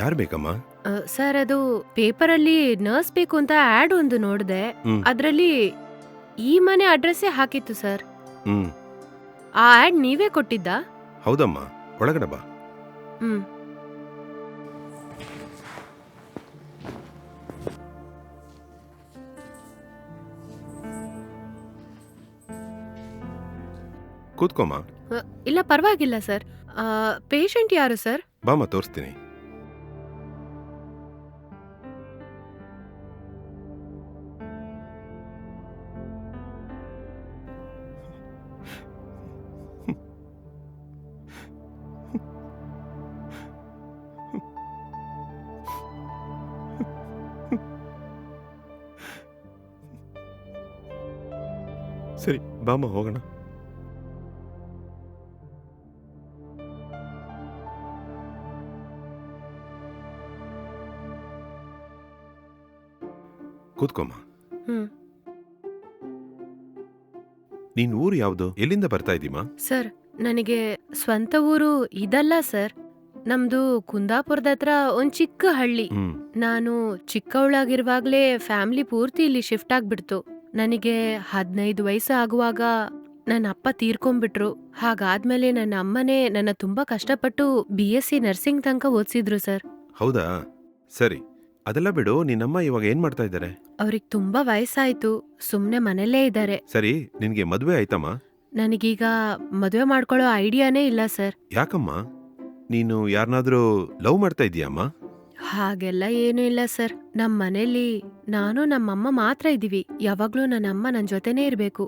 ಯಾರು ಬೇಕಮ್ಮ? ಸರ್ ಅದು ಪೇಪರಲ್ಲಿ ನರ್ಸ್ ಬೇಕು ಅಂತ ಆಡ್ ಒಂದು ನೋಡ್ದೆ. ಹ್ಮ್ ಅದ್ರಲ್ಲಿ ಈ ಮನೆ ಅಡ್ರೆಸ್ಸೇ ಹಾಕಿತ್ತು ಸರ್. ಹ್ಮ್ ಆ ಆಡ್ ನೀವೇ ಕೊಟ್ಟಿದ್ದಾ? ಹೌದಮ್ಮ, ಒಳಗಡೆ ಬಾ. ಹ್ಮ್. ಕೂತ್ಕೊಮ್ಮ. ಇಲ್ಲ ಪರವಾಗಿಲ್ಲ ಸರ್. ಪೇಷಂಟ್ ಯಾರು ಸರ್? ಬಾಮ್ಮ, ತೋರಿಸ್ತೀನಿ. ಸರಿ ಬಾಮ್ಮ, ಹೋಗೋಣ. ಕೂತ್ಕೊಮ್ಮ. ಹ್ಮ್. ನೀನ್ ಊರು ಯಾವ್ದು? ಎಲ್ಲಿಂದ ಬರ್ತಾ ಇದೀಮಾ? ಸರ್ ನನಗೆ ಸ್ವಂತ ಊರು ಇದಲ್ಲ ಸರ್. ನಮ್ದು ಕುಂದಾಪುರದ ಹತ್ರ ಒಂದ್ ಚಿಕ್ಕ ಹಳ್ಳಿ. ಹ್ಮ್ ನಾನು ಚಿಕ್ಕವಳಾಗಿರುವಾಗ್ಲೇ ಫ್ಯಾಮಿಲಿ ಪೂರ್ತಿ ಇಲ್ಲಿ ಶಿಫ್ಟ್ ಆಗ್ಬಿಡ್ತು. ನನಗೆ 15 ವಯಸ್ಸು ಆಗುವಾಗ ನನ್ನ ಅಪ್ಪ ತೀರ್ಕೊಂಡ್ಬಿಟ್ರು. ಹಾಗಾದ್ಮೇಲೆ ನನ್ನ ಅಮ್ಮನೇ ನನ್ನ ತುಂಬಾ ಕಷ್ಟಪಟ್ಟು BSc ನರ್ಸಿಂಗ್ ತನಕ ಓದ್ಸಿದ್ರು ಸರ್. ಹೌದಾ? ಸರಿ, ಅದೆಲ್ಲ ಬಿಡು. ನಿನ್ನಮ್ಮ ಇವಾಗ ಏನ್ ಮಾಡ್ತಾ ಇದ್ದಾರೆ? ಅವ್ರಿಗೆ ತುಂಬಾ ವಯಸ್ಸಾಯ್ತು, ಸುಮ್ನೆ ಮನೆಯಲ್ಲೇ ಇದ್ದಾರೆ. ಸರಿ, ನಿನ್ಗೆ ಮದ್ವೆ ಆಯ್ತಮ್ಮ? ನನಗೀಗ ಮದುವೆ ಮಾಡ್ಕೊಳ್ಳೋ ಐಡಿಯಾನೇ ಇಲ್ಲ ಸರ್. ಯಾಕಮ್ಮ? ನೀನು ಯಾರನ್ನಾದ್ರೂ ಲವ್ ಮಾಡ್ತಾ ಇದೀಯಮ್ಮ? ಹಾಗೆಲ್ಲ ಏನೂ ಇಲ್ಲ ಸರ್. ನಮ್ ಮನೇಲಿ ನಾನು ನಮ್ಮಮ್ಮ ಮಾತ್ರ ಇದೀವಿ. ಯಾವಾಗ್ಲೂ ನನ್ನಮ್ಮ ನನ್ ಜೊತೆನೇ ಇರ್ಬೇಕು.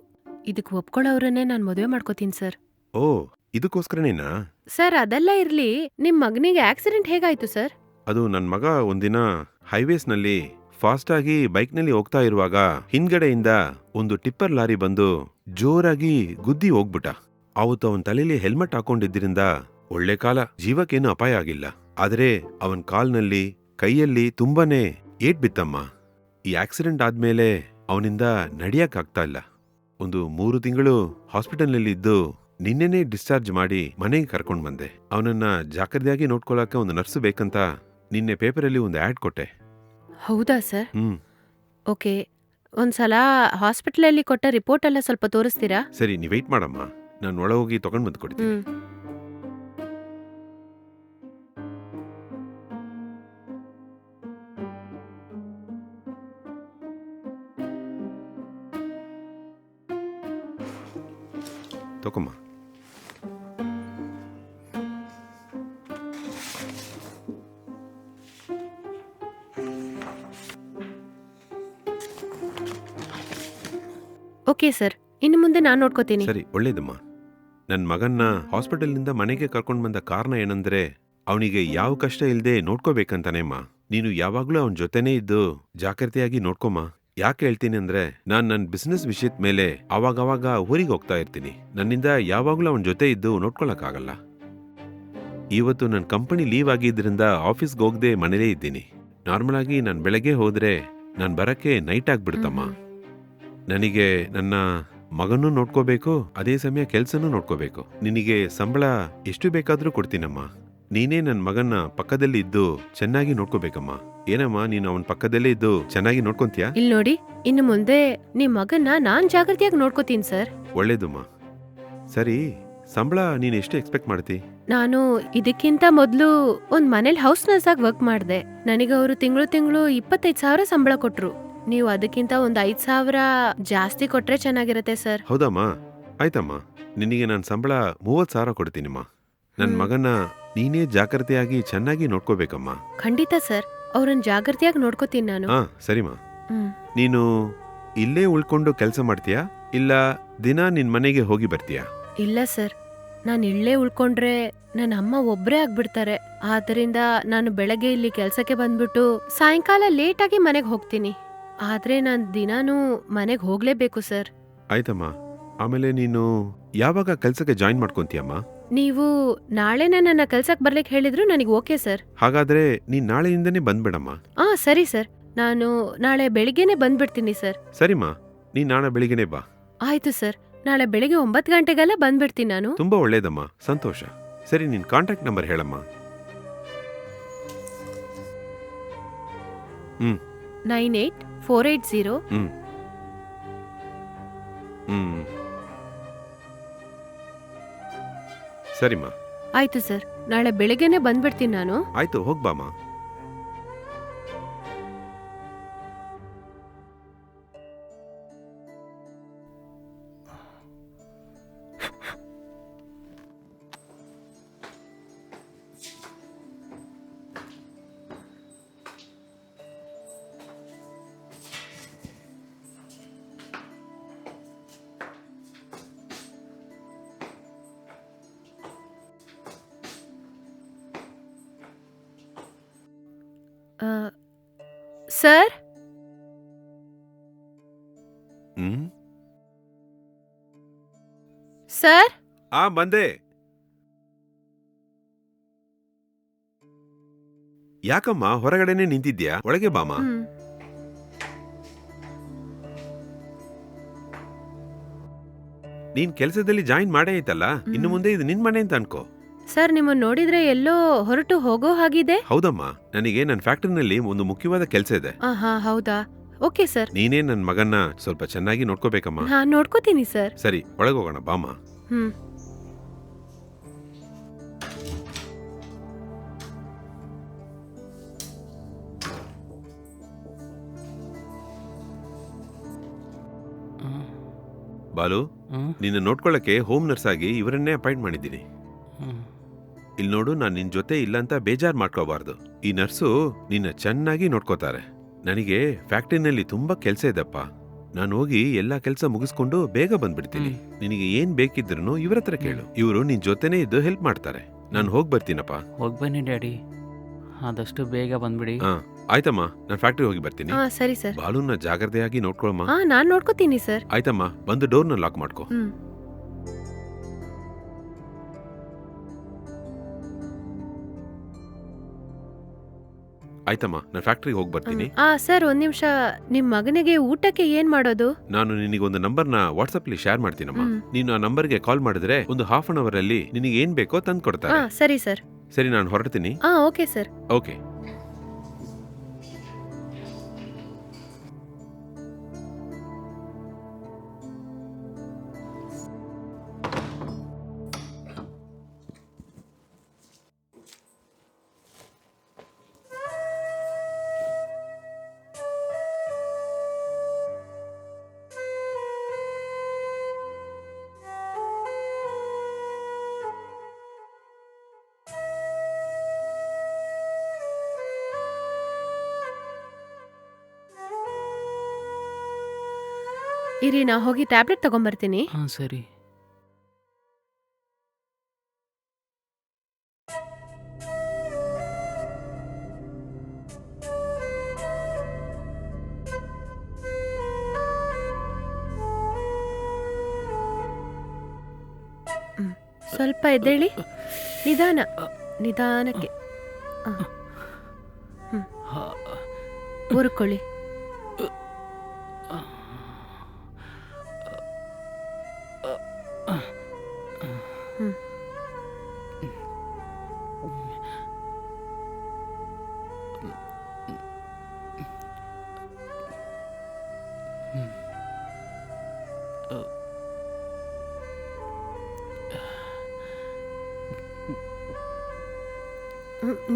ಇದಕ್ ಒಪ್ಕೊಳ್ಳೋರನ್ನೇ ನಾನ್ ಮದುವೆ ಮಾಡ್ಕೋತೀನಿ ಸರ್. ಓ, ಇದಕ್ಕೋಸ್ಕರನೇನಾ? ಸರ್ ಅದೆಲ್ಲ ಇರ್ಲಿ, ನಿಮ್ ಮಗನಿಗೆ ಆಕ್ಸಿಡೆಂಟ್ ಹೇಗಾಯ್ತು ಸರ್? ಅದು ನನ್ ಮಗ ಒಂದಿನ ಹೈವೇಸ್ನಲ್ಲಿ ಫಾಸ್ಟ್ ಆಗಿ ಬೈಕ್ನಲ್ಲಿ ಹೋಗ್ತಾ ಇರುವಾಗ ಹಿಂದ್ಗಡೆಯಿಂದ ಒಂದು ಟಿಪ್ಪರ್ ಲಾರಿ ಬಂದು ಜೋರಾಗಿ ಗುದ್ದಿ ಹೋಗ್ಬಿಟ್ಟ. ಅವತ್ತು ಅವನ್ ತಲೆಯಲ್ಲಿ ಹೆಲ್ಮೆಟ್ ಹಾಕೊಂಡಿದ್ದರಿಂದ ಒಳ್ಳೆ ಕಾಲ, ಜೀವಕ್ಕೇನು ಅಪಾಯ ಆಗಿಲ್ಲ. ಆದ್ರೆ ಅವನ್ ಕಾಲ್ನಲ್ಲಿ ಕೈಯಲ್ಲಿ ತುಂಬಾನೇ ಏಟ್ ಬಿತ್ತಮ್ಮ. ಈ ಆಕ್ಸಿಡೆಂಟ್ ಆದ್ಮೇಲೆ ಅವನಿಂದ ನಡಿಯಕ್ ಆಗ್ತಾ ಇಲ್ಲ. ಒಂದು 3 ತಿಂಗಳು ಹಾಸ್ಪಿಟಲ್ನಲ್ಲಿ ಇದ್ದು ನಿನ್ನೆನೇ ಡಿಸ್ಚಾರ್ಜ್ ಮಾಡಿ ಮನೆಗೆ ಕರ್ಕೊಂಡ್ ಬಂದೆ. ಅವನನ್ನ ಜಾಗ್ರತೆಯಾಗಿ ನೋಡ್ಕೊಳಕ್ಕೆ ಒಂದು ನರ್ಸ್ ಬೇಕಂತ ನಿನ್ನೆ ಪೇಪರಲ್ಲಿ ಒಂದು ಆಡ್ ಕೊಟ್ಟೆ. ಹೌದಾ ಸರ್? ಹ್ಮ್ ಓಕೆ. ಒಂದ್ಸಲ ಹಾಸ್ಪಿಟಲಲ್ಲಿ ಕೊಟ್ಟ ರಿಪೋರ್ಟ್ ಎಲ್ಲ ಸ್ವಲ್ಪ ತೋರಿಸ್ತೀರಾ? ಸರಿ, ನೀ ವೆಯ್ಟ್ ಮಾಡಮ್ಮ, ನಾನು ಒಳ ಹೋಗಿ ತಗೊಂಡ್ ಬಂದು ಕೊಡ್ತೀನಿ. ಹ್ಮ್. ತಗೊಮ್ಮ. ಓಕೆ ಸರ್, ಇನ್ನು ಮುಂದೆ ನಾನ್ ನೋಡ್ಕೋತೀನಿ. ಸರಿ, ಒಳ್ಳೇದಮ್ಮ. ನನ್ ಮಗನ್ನ ಹಾಸ್ಪಿಟಲ್ನಿಂದ ಮನೆಗೆ ಕರ್ಕೊಂಡ್ ಬಂದ ಕಾರಣ ಏನಂದ್ರೆ ಅವನಿಗೆ ಯಾವ ಕಷ್ಟ ಇಲ್ದೆ ನೋಡ್ಕೋಬೇಕಂತಾನೇಮ್ಮ. ನೀನು ಯಾವಾಗ್ಲೂ ಅವನ ಜೊತೆನೇ ಇದ್ದು ಜಾಗ್ರತೆಯಾಗಿ ನೋಡ್ಕೊಮ್ಮ. ಯಾಕೆ ಹೇಳ್ತೀನಿ ಅಂದ್ರೆ, ನಾನ್ ನನ್ ಬಿಸ್ನೆಸ್ ವಿಷಯದ ಮೇಲೆ ಅವಾಗವಾಗ ಊರಿಗೆ ಹೋಗ್ತಾ ಇರ್ತೀನಿ. ನನ್ನಿಂದ ಯಾವಾಗ್ಲೂ ಅವನ ಜೊತೆ ಇದ್ದು ನೋಡ್ಕೊಳಕ್ಕಾಗಲ್ಲ. ಇವತ್ತು ನನ್ನ ಕಂಪನಿ ಲೀವ್ ಆಗಿದ್ರಿಂದ ಆಫೀಸ್ಗೆ ಹೋಗದೆ ಮನೇಲೇ ಇದ್ದೀನಿ. ನಾರ್ಮಲ್ ಆಗಿ ನಾನು ಬೆಳಗ್ಗೆ ಹೋದ್ರೆ ನಾನ್ ಬರಕ್ಕೆ ನೈಟ್ ಆಗ್ಬಿಡ್ತಮ್ಮ. ನನಗೆ ನನ್ನ ಮಗನೂ ನೋಡ್ಕೋಬೇಕು, ಅದೇ ಸಮಯ ಕೆಲ್ಸನೂ ನೋಡ್ಕೋಬೇಕು. ನಿನಗೆ ಸಂಬಳ ಎಷ್ಟು ಬೇಕಾದ್ರೂ ಕೊಡ್ತೀನಮ್ಮ. ನೀನೇ ನನ್ನ ಮಗನ್ನ ಪಕ್ಕದಲ್ಲಿ ಇದ್ದು ಚೆನ್ನಾಗಿ ನೋಡ್ಕೋಬೇಕಮ್ಮ. ಏನಮ್ಮ, ನೀನು ಅವನ ಪಕ್ಕದಲ್ಲೇ ಇದ್ದು ಚೆನ್ನಾಗಿ ನೋಡ್ಕೊಂತೀಯಾ? ಇಲ್ಲಿ ನೋಡಿ, ಇನ್ನು ಮುಂದೆ ನಿಮ್ ಮಗನ್ನ ನಾನ್ ಜಾಗೃತಿಯಾಗಿ ನೋಡ್ಕೋತೀನಿ ಸರ್. ಒಳ್ಳೇದಮ್ಮ. ಸರಿ, ಸಂಬಳ ನೀನು ಎಷ್ಟು ಎಕ್ಸ್ಪೆಕ್ಟ್ ಮಾಡ್ತಿ? ನಾನು ಇದಕ್ಕಿಂತ ಮೊದ್ಲು ಒಂದ್ ಮನೇಲಿ ಹೌಸ್ ನರ್ಸ್ ಆಗಿ ವರ್ಕ್ ಮಾಡ್ದೆ. ನನಗೆ ಅವರು ತಿಂಗಳು 25,000 ಸಂಬಳ ಕೊಟ್ರು. ನೀವು ಅದಕ್ಕಿಂತ ಒಂದ್ 5,000 ಜಾಸ್ತಿ ಕೊಟ್ರೆ ಚೆನ್ನಾಗಿರತ್ತೆ ಸರ್. ಹೌದಮ್ಮ, ಆಯ್ತಮ್ಮ. ನಿನಗೆ ನಾನು ಸಂಬಳ 30,000 ಕೊಡ್ತೀನಿಮ್ಮ. ನನ್ನ ಮಗನ್ನ ನೀನೇ ಜಾಗ್ರತೆಯಾಗಿ ಚೆನ್ನಾಗಿ ನೋಡ್ಕೋಬೇಕಮ್ಮ. ಖಂಡಿತ ಸರ್, ಅವ್ರನ್ನ ಜಾಗೃತಿಯಾಗಿ ನೋಡ್ಕೋತೀನಿ ನಾನು. ಹಾ, ಸರಿಮ್ಮ. ಹ್ಮ್. ನೀನು ಇಲ್ಲೇ ಉಳ್ಕೊಂಡು ಕೆಲಸ ಮಾಡ್ತೀಯಾ, ಇಲ್ಲ ದಿನ ನಿನ್ ಮನೆಗೆ ಹೋಗಿ ಬರ್ತೀಯಾ? ಇಲ್ಲ ಸರ್, ನಾನು ಇಲ್ಲೇ ಉಳ್ಕೊಂಡ್ರೆ ನನ್ನ ಅಮ್ಮ ಒಬ್ರೇ ಆಗ್ಬಿಡ್ತಾರೆ. ಆದ್ರಿಂದ ನಾನು ಬೆಳಗ್ಗೆ ಇಲ್ಲಿ ಕೆಲ್ಸಕ್ಕೆ ಬಂದ್ಬಿಟ್ಟು ಸಾಯಂಕಾಲ ಲೇಟಾಗಿ ಮನೆಗೆ ಹೋಗ್ತೀನಿ. ಆದ್ರೆ ನಾನ್ ದಿನಾನೂ ಮನೆಗೆ ಹೋಗ್ಲೇಬೇಕು ಸರ್. ಆಯ್ತಮ್ಮ. ಆಮೇಲೆ ನೀನು ಯಾವಾಗ ಕೆಲ್ಸಕ್ಕೆ ಜಾಯಿನ್ ಮಾಡ್ಕೊಂತೀಯಮ್ಮ? ನೀವು ನಾಳೆನೇ ನನ್ನ ಕೆಲ್ಸಕ್ಕೆ ಬರ್ಲಿಕ್ಕೆ ಹೇಳಿದ್ರು ನನಗೆ ಓಕೆ ಸರ್. ಹಾಗಾದ್ರೆ ನೀನ್ ನಾಳೆಯಿಂದನೇ ಬಂದ್ಬಿಡಮ್ಮ. ಸರಿ ಸರ್, ನಾನು ನಾಳೆ ಬೆಳಿಗ್ಗೆನೆ ಬಂದ್ಬಿಡ್ತೀನಿ ಸರ್. ಸರಿಮ್ಮ, ನೀನ್ ನಾಳೆ ಬೆಳಿಗ್ಗೆನೆ ಬಾ. ಆಯ್ತು ಸರ್, ನಾಳೆ ಬೆಳಿಗ್ಗೆ 9 ಗಂಟೆಗೆಲ್ಲ ಬಂದ್ಬಿಡ್ತೀನಿ ನಾನು. ತುಂಬಾ ಒಳ್ಳೇದಮ್ಮ, ಸಂತೋಷ. ಸರಿ, ನಿನ್ ಕಾಂಟ್ಯಾಕ್ಟ್ ನಂಬರ್ ಹೇಳಮ್ಮ. ಹ್ಮ್ 98 480. ಹ್ಮ್ ಹ್ಮ್ ಸರಿಮ್ಮ. ಆಯ್ತು ಸರ್, ನಾಳೆ ಬೆಳಿಗ್ಗೆನೆ ಬಂದ್ಬಿಡ್ತೀನಿ ನಾನು. ಆಯ್ತು, ಹೋಗ್ಬಾಮ. ಆ, ಸರ್ ಹ್ಮ್ ಸರ್ ಬಂದೆ. ಯಾಕಮ್ಮ ಹೊರಗಡೆನೆ ನಿಂತಿದ್ಯಾ? ಒಳಗೆ ಬಾಮ. ಹ್ಮ್. ನೀನ್ ಕೆಲ್ಸದಲ್ಲಿ ಜಾಯಿನ್ ಮಾಡೇ ಐತಲ್ಲ, ಇನ್ನು ಮುಂದೆ ಇದು ನಿನ್ ಮನೆ ಅಂತ ಅನ್ಕೋ. ಸರ್, ನಿಮ್ಮನ್ನ ನೋಡಿದ್ರೆ ಎಲ್ಲೋ ಹೊರಟು ಹೋಗೋ ಹಾಗಿದೆ. ಹೌದಮ್ಮ, ನನಗೆ ನನ್ನ ಫ್ಯಾಕ್ಟರಿನಲ್ಲಿ ಒಂದು ಮುಖ್ಯವಾದ ಕೆಲಸ ಇದೆ. ಹಾ, ಹೌದಾ? ಓಕೆ ಸರ್, ನೀನೇ ನನ್ನ ಮಗನ್ನ ಸ್ವಲ್ಪ ಚೆನ್ನಾಗಿ ನೋಡ್ಕೋಬೇಕಮ್ಮ. ನಾನ್ ನೋಡ್ಕೋತೀನಿ ಸರ್. ಸರಿ, ಒಳಗೋಗೋಣ ಬಾಮ. ಹ್ಮ್. ಬಾಲು, ನಿನ್ನ ನೋಡ್ಕೊಳ್ಳಕ್ಕೆ ಹೋಮ್ ನರ್ಸ್ ಆಗಿ ಇವರನ್ನೇ ಅಪಾಯಿಂಟ್ ಮಾಡಿದ್ದೀನಿ. ಇಲ್ಲಿ ನೋಡು, ನಾನು ನಿನ್ ಜೊತೆ ಇಲ್ಲ ಅಂತ ಬೇಜಾರ್ ಮಾಡ್ಕೋಬಾರ್ದು. ಈ ನರ್ಸು ನಿನ್ನ ಚೆನ್ನಾಗಿ ನೋಡ್ಕೋತಾರೆ. ನನಗೆ ಫ್ಯಾಕ್ಟರಿನಲ್ಲಿ ತುಂಬಾ ಕೆಲಸ ಇದೆಪ್ಪ. ನಾನು ಹೋಗಿ ಎಲ್ಲಾ ಕೆಲಸ ಮುಗಿಸ್ಕೊಂಡು ಬೇಗ ಬಂದ್ಬಿಡ್ತೀನಿ. ನಿನಗೆ ಏನ್ ಬೇಕಿದ್ರು ಇವ್ರ ಹತ್ರ ಕೇಳು. ಇವರು ನಿನ್ ಜೊತೆನೇ ಇದ್ದು ಹೆಲ್ಪ್ ಮಾಡ್ತಾರೆ. ನಾನು ಹೋಗಿ ಬರ್ತೀನಪ್ಪ. ಹೋಗ್ಬನ್ನಿ ಡ್ಯಾಡಿ, ಆದಷ್ಟು ಬೇಗ ಬಂದ್ಬಿಡಿ. ಹಾ ಆಯ್ತಮ್ಮ, ನಾನು ಫ್ಯಾಕ್ಟರಿ ಹೋಗಿ ಬರ್ತೀನಿ. ಹಾ, ಸರಿ ಸರ್. ಬಾಲುನ ಜಾಗ್ರತೆಯಾಗಿ ನೋಡ್ಕೊಳಮ್ಮ. ಹಾ, ನಾನ್ ನೋಡ್ಕೋತೀನಿ ಸರ್. ಆಯ್ತಮ್ಮ, ಬಂದು ಡೋರ್ನ ಲಾಕ್ ಮಾಡ್ಕೋ. ಹ್ಮ್. ಆಯ್ತಮ್ಮ, ನಾನು ಫ್ಯಾಕ್ಟರಿಗೆ ಹೋಗಿ ಬರ್ತೀನಿ. ಸರ್, ಒಂದ್ ನಿಮಿಷ. ನಿಮ್ ಮಗನಿಗೆ ಊಟಕ್ಕೆ ಏನ್ ಮಾಡೋದು? ನಾನು ನಿನಗೊಂದು ನಂಬರ್ನ ವಾಟ್ಸಪ್ಲಿ ಶೇರ್ ಮಾಡ್ತೀನಮ್ಮ. ಹ್ಮ್. ನೀನು ಆ ನಂಬರ್ಗೆ ಕಾಲ್ ಮಾಡಿದ್ರೆ ಒಂದು ಹಾಫ್ ಅನ್ ಅವರ್ ಅಲ್ಲಿ ನಿನಗೆ ಏನ್ ಬೇಕೋ ತಂದು ಕೊಡ್ತಾರೆ. ಸರಿ ಸರ್. ಸರಿ, ನಾನು ಹೊರಡ್ತೀನಿ. Okay sir. ಓಕೆ. ಇರಿ, ನಾ ಹೋಗಿ ಟ್ಯಾಬ್ಲೆಟ್ ತಗೊಂಬರ್ತೀನಿ. ಹಾಂ ಸರಿ. ಸ್ವಲ್ಪ ಎದ್ದೇಳಿ. ನಿಧಾನ, ನಿಧಾನಕ್ಕೆ. ಊರ್ಕೊಳ್ಳಿ.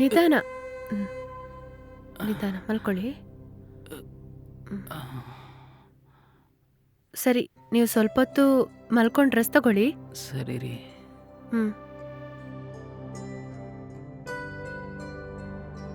ನಿಧಾನ, ನಿಧಾನ ಮಲ್ಕೊಳ್ಳಿ. ಸರಿ, ನೀವು ಸ್ವಲ್ಪ ಹೊತ್ತು ಮಲ್ಕೊಂಡು ರೆಸ್ಟ್ ತಗೊಳ್ಳಿ. ಸರಿ ರೀ. ಹ್ಮ್.